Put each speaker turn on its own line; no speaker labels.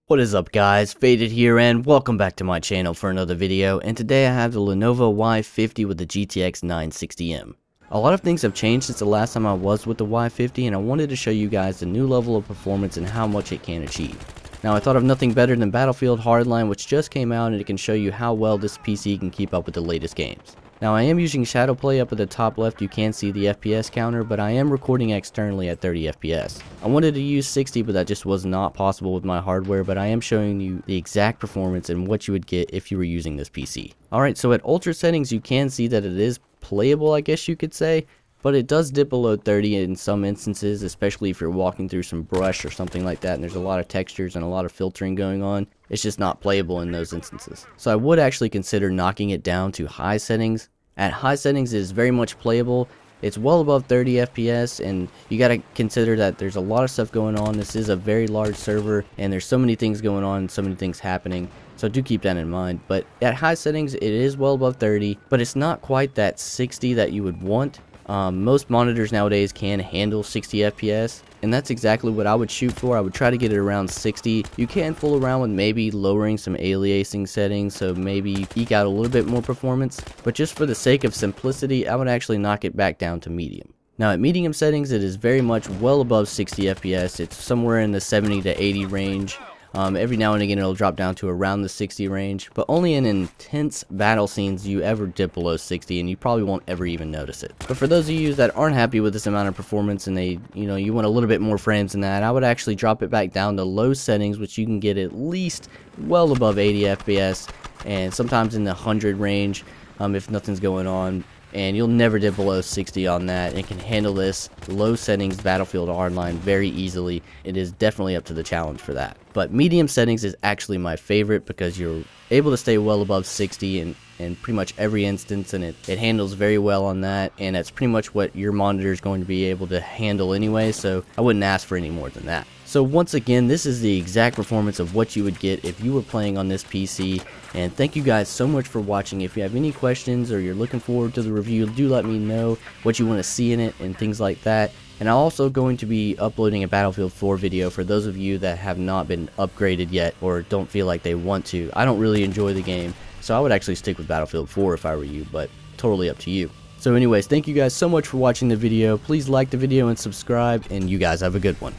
What is up guys, Faded here and welcome back to my channel for another video, and today I have the Lenovo Y50 with the GTX 960M. A lot of things have changed since the last time I was with the Y50 and I wanted to show you guys the new level of performance and how much it can achieve. Now I thought of nothing better than Battlefield Hardline, which just came out, and it can show you how well this PC can keep up with the latest games. Now I am using shadow play. Up at the top left you can see the FPS counter, but I am recording externally at 30 FPS. I wanted to use 60, but that just was not possible with my hardware, but I am showing you the exact performance and what you would get if you were using this PC. Alright, so at ultra settings you can see that it is playable, I guess you could say, but it does dip below 30 in some instances, especially if you're walking through some brush or something like that and there's a lot of textures and a lot of filtering going on. It's just not playable in those instances. So I would actually consider knocking it down to high settings. At high settings it is very much playable. It's well above 30 FPS, and you gotta consider that there's a lot of stuff going on. This is a very large server and there's so many things going on and so many things happening. So do keep that in mind. But at high settings it is well above 30, but it's not quite that 60 that you would want. Most monitors nowadays can handle 60 FPS, and that's exactly what I would shoot for. I would try to get it around 60. You can fool around with maybe lowering some aliasing settings, so maybe eke out a little bit more performance, but just for the sake of simplicity I would actually knock it back down to medium. Now at medium settings it is very much well above 60 FPS. It's somewhere in the 70 to 80 range. Every now and again it'll drop down to around the 60 range, but only in intense battle scenes do you ever dip below 60, and you probably won't ever even notice it. But for those of you that aren't happy with this amount of performance and you want a little bit more frames than that, I would actually drop it back down to low settings, which you can get at least well above 80 FPS and sometimes in the 100 range if nothing's going on. And you'll never dip below 60 on that. It can handle this low settings Battlefield Hardline very easily. It is definitely up to the challenge for that. But medium settings is actually my favorite because you're able to stay well above 60 in pretty much every instance, and it handles very well on that, and that's pretty much what your monitor is going to be able to handle anyway, so I wouldn't ask for any more than that. So once again, this is the exact performance of what you would get if you were playing on this PC, and thank you guys so much for watching. If you have any questions or you're looking forward to the review, do let me know what you want to see in it and things like that. And I'm also going to be uploading a Battlefield 4 video for those of you that have not been upgraded yet or don't feel like they want to. I don't really enjoy the game, so I would actually stick with Battlefield 4 if I were you, but totally up to you. So anyways, thank you guys so much for watching the video. Please like the video and subscribe, and you guys have a good one.